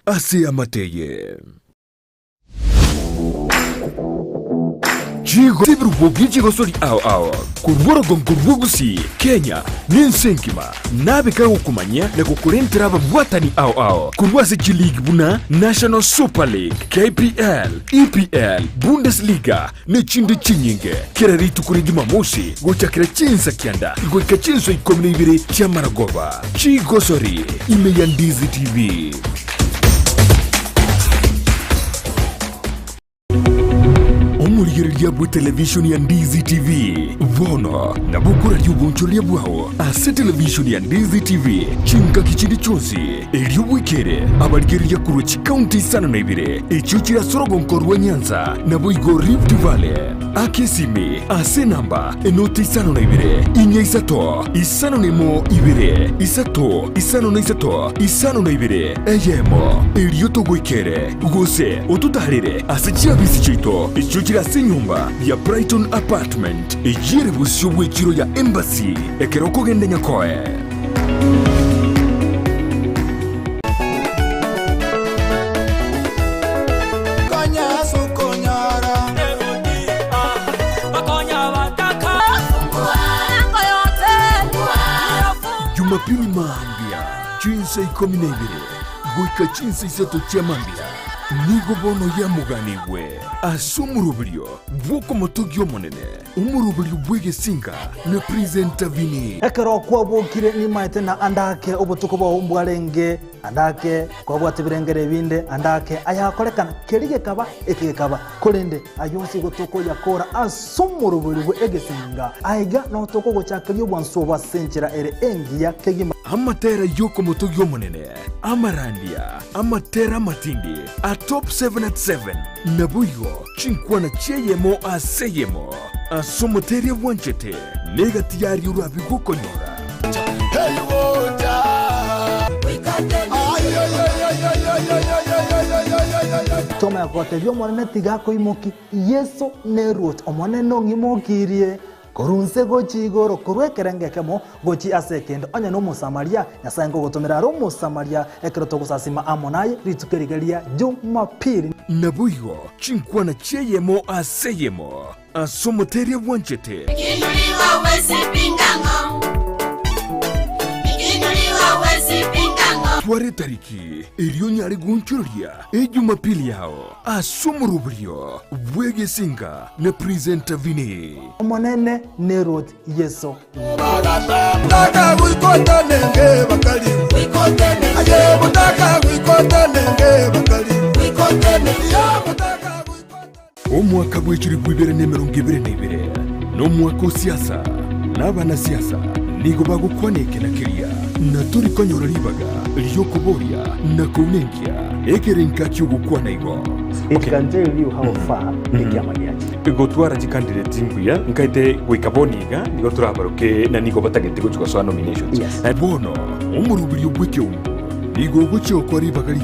ase amateye. Chigo Tibru Bogi Chigo Sori Ao Kurworo Gonkurbugusi Kenya Ninsenkima Nabika Ukumanya na kukurentraba Watani Ao Kurwasi G-League Buna National Super League KPL EPL Bundesliga Nechinde Chinyinge Kiraritu kuri Jumamosi Gochakira Chinsa Kianda Goika Chinso ikomine ibire Chiamaragoba Chigo Sori Imeya Ndizi TV. Omurigeria bu television ya Ndizi TV Vono na bukura y'ubunchuri bwawo ase television ya Ndizi TV chinga kichindi chonsi eri wikere abarigeria kuruchi county sana na ibire echuchira sorogo nkorwa Nyanza na boigo Rift Valley akesime ase namba enoti sana na ibire inya isano nemo ibire isano na ibire eyemo eri yotogo ikere gose otutarire ase chiabisi chito echuchira nyumba ya Brighton Apartment ejire busyo bw'ekiro ya Embassy ekeroko gende nyakoe Jumapili maambia chinsa ikomine ibire goika chinsa isato chiamambia nigo bono ya muganigwe asumurubrio bwoko motogyo monene umurubrio bwege singa ne presenta vini ekero kwa bwokire ni maite na andake obutuko bwa umbwarenge andake kwa bwatibirengere binde andake ayakorekana kerige kaba ekekaba kolende ayonsi gotoko yakora asumurubrio bwege singa aiga no toko gochakiryo bwansoba senchira ere engiya kegima amatera yoko motogyo monene amarandia amatera matindi top 7 at 7 nabuyo chinkwana cheyemo aseyemo asomoteria wanchete negatiyari urabi gukonyora toma ya kwatebyo mwana tigako imoki yeso nerot omwana no ngimokirie korunse gochi igoro kurwekerenge kemo gochi asekendo anya no musamaria Nyasae ngo gotomera ro musamaria ekero togusasima amonaye ritukerigeria Jumapili nabuyo chinkwana cheyemo aseyemo asomoteria wanchete ikinuliwa wezi pingango tware tariki eriyo nyari gunchuria Jumapili yao asumurubrio bwege singa na presenta vini monene nerot yeso mutaka wikota nenge bakali wikotene aye mutaka wikota nenge bakali wikotene ya mutaka wikota omwaka bwechiri bwibere nemerongibere nebere no mwaka siasa n'abana siasa nigo bagukwaneke na kiria na turi konyora ribaga lyokuboria na kunenkia ekerenka cyugukwana igo it can tell you how far ikiamaniachi gotwara candidate nguya nkaite gwikaboniga nigo turabaruke na nigo batagete gucwa nominations bono umurubiri bweke nigo gucyo kwa ribaga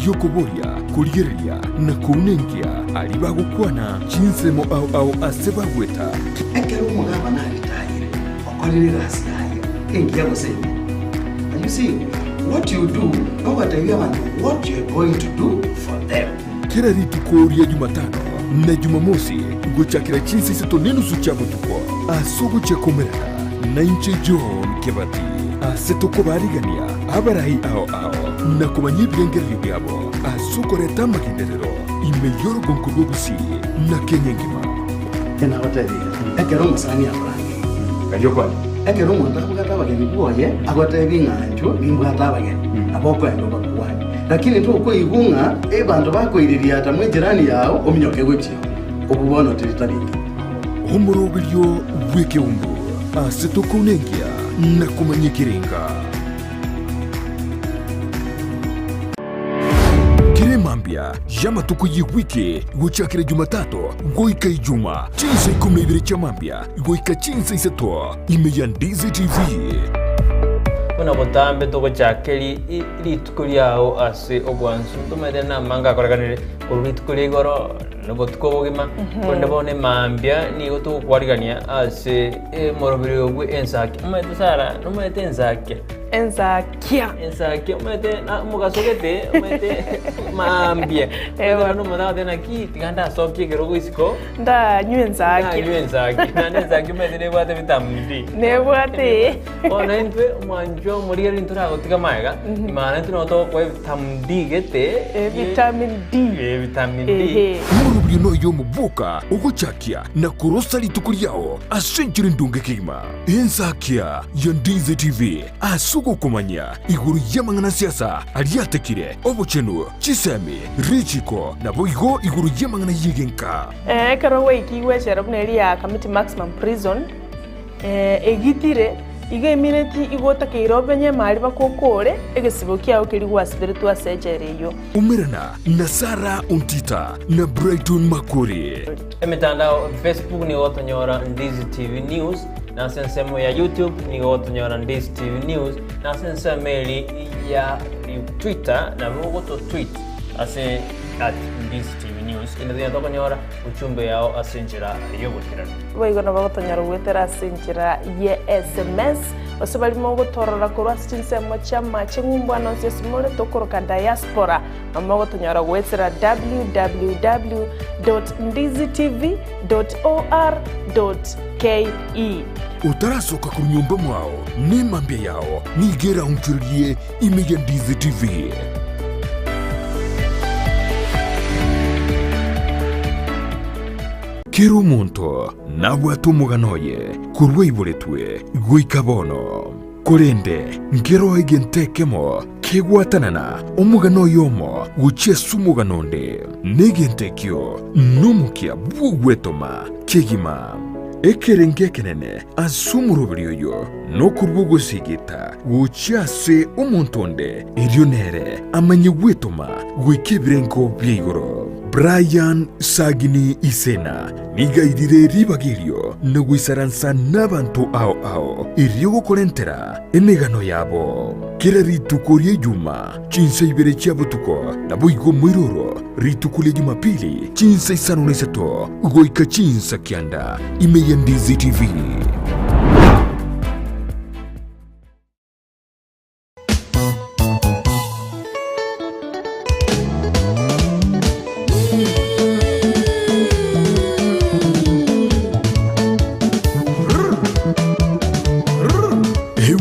lyokuboria kurigeria na kunenkia ari bagukwana chinsemo au aseba gweta ekero mugaba na ritayire okorere rasiyaye engiya gosenya. You see, what you do, what you're going to do for them. Kila ritu kuria Jumatano na Jumamosi gochakira chinsi sito nenusu chabo tukwa asogo chakomera na inche John Kebati asetoko barigania abarahi ao na kumanyibengeri byabo asoko reta makinderero imeyoro gonkurugusi na kenyengima tena hoteli ekero musani abrangi kanyo kwa ekero mwanda kugata bageni boye agote binganjo bimbwata bageni aboko endo bakwani lakini to ko igunga bantu bakoiriria ata mwejerani yao ominyoke gwetyo okubono teritariki omurobiryo bweke umbu asetoko nengia na kumanyikirenga kiremambia yamatuko yiwike gochakira Jumatatu goika Ijuma chinsa 12 chamambia goika chinsa iseto imeya Ndizi TV Bona botambe to gochakeri ritukuri yao ase obwansu tumede na manga koraganire ritukuri goro no tukobogima konde bone mambia ni go to kwarigania ase morobiri ogwe ensake umete sara no mete ensake Enzakia. Enzakia umete na mugasogete umete maambia. No mada tena ki tiganda soki kerogo isiko. Nda nywenzakia. Nywenzakia. Na nenzaki umete ne bwate vitamin D. Ne bwate. Ona intwe mwanjo muri yari ntura gotika maiga. Imana ntuno to kwa vitamin D gete. Vitamin D. Vitamin D. Murubyo no yo muboka uguchakia na kurosa litukuri yao asenjire ndunge kima. Enzakia ya Ndizi TV asuko kumanya iguru y'amangana siasa aliyatekire obuchenu chisemi richiko na boigo iguru y'amangana yigenka. Karo wiki wechera buneri ya Committee Maximum Prison egitire iga minute igota kirobenye mali bakokore egesibo kyao kiri gwasibire twasejereyo umirana na Sara Untita na Brighton Makuri emitandao Facebook ni otonyora Ndizi TV News na sensemo ya YouTube ni otonyora Ndizi TV News na sensemo ya Twitter na mwogoto tweet ase at Ndizi TV News ina tokonyora uchumbe yao asinjira yobukirano boigona bagotonyora gwetera asinjira ye SMS osebali mogotorora korwa sinsemo chama chengumbwana sesimole tokoroka diaspora amogotonyora gwetera www.ndizitv.or.ke utarasoka ku nyumba mwao ni mambia yao nigera unchurie imeja Ndizi TV. Kero monto nabwatu muganoye kurwe iburetwe guikabono korende ngero igentekemo kegwatanana omugano yomo guchesu muganonde negentekyo numukia bugwetoma kegima ekerenge kenene asumurubiryo no kurbugo sigita guchase umuntonde irionere amanye gwetoma gwikebirengo byigoro Brian Sagini Isena nigaidire ribagirio nagwisaransa n'abantu ao iryo korentera emegano yabo kira ritukorie juma chinsa ibere cyabutuko naboigo mwiroro ritukulie Jumapili chinsa isano nesato goika chinsa kianda imeya Ndizi TV.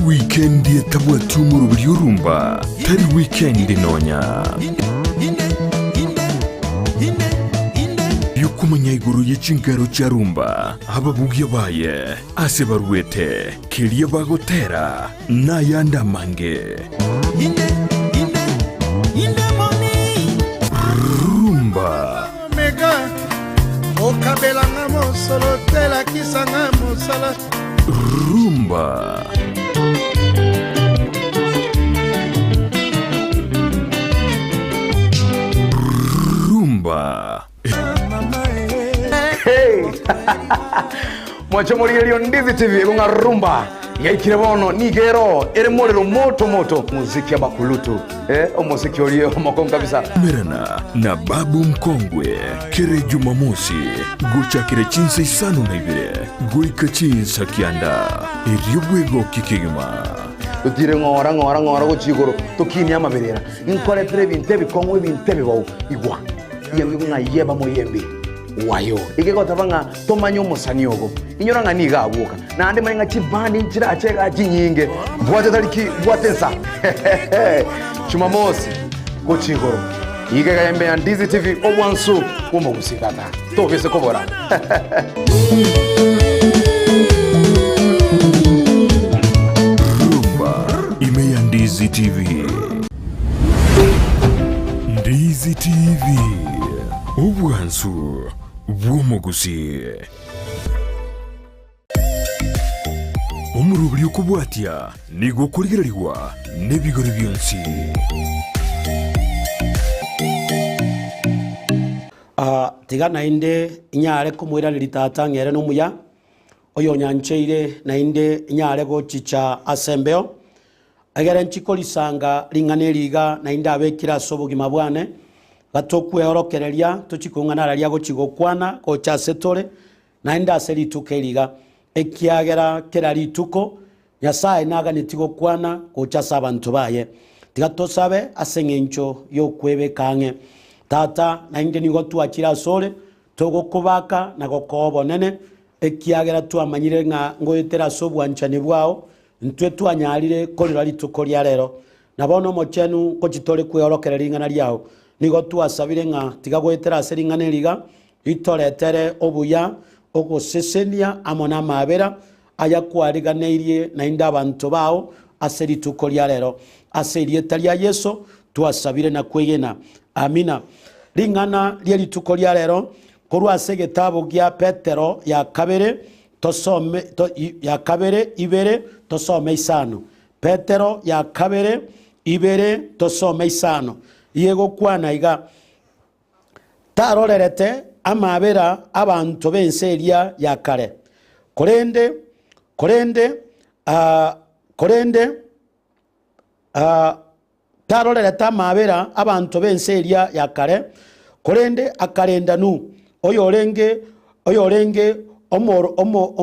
Weekend yetabwati umurubiri urumba tari weekend inonya yukumanya iguru y'ikingaro cyarumba ababugiye baye ase barwete kiriye bagotera nayanda mange rumba mega okabelanga mosolo tela kisanga mosala rumba mwacho muri elio Ndizi TV kunga rumba yaikire bono nigero ere morero moto muziki abakulutu omuziki olio moko kabisa merana na babu mkongwe kere Jumamosi guchakire chinsa isano na ibire goika chinsa kianda eriobwego kikigima tutire ngora guchigoro tukini amaberera inkore pere bintebe kongwe bintebe bawo igwa yemwe nga yeba moyembe wayo igeko tabanga tomanyo musani ogo inyora nga niga abuka na ande manya chibandi nchira acheka chinyinge bwate taliki bwatensa Jumamosi guchigoro igeka yembe ya Ndizi TV obwansu umo gusikata tobese kobora imeya Ndizi TV. Ndizi TV ubwansu bw'omuguzi omurubiri okubwatya nigo kurigirirwa n'ebigori byonsi tigana inde inyare kumwiranira tata ngere n'umuya oyo nyancheire na inde inyare gochicha asembeo agere nchikolisanga lingane liga na inde abekira sobugima bwane gatokweorokereria tuchikungana ria gochigokwana gocha setore na inde aserituke liga ekiagera kera rituko Nyasae naganeti gokwana gochasa abantu baye tiga tosabe ase eng'encho yokwebekang'e tata nainde nigo twakira sore togokobaka na gokobo nene ekiagera twamanyire ng'a ngoetera sobwanchani bwao ntwe twanyarire korira rituko ria rero nabono mochenu kochitore kweorokera ringana riao nigo twasabire ng'a tiga goetera ase ringana riga itoretere obuya ogosesenia amo na mabera aya kwariganeirie nainde abantu bao ase rituko ria rero ase irieta ria Yesu twasabire na kwegena amina. Ringana ria rituko ria rero korwa ase getabo gia Petero ya kabere tosome ya kabere ibere tosome isano. Petero ya kabere ibere tosome isano. Yego kwana iga tarorerete amabera abantu bense eria ya kare korende tarorerete amabera abantu bense eria ya kare korende akarenda nu oyorenge omoro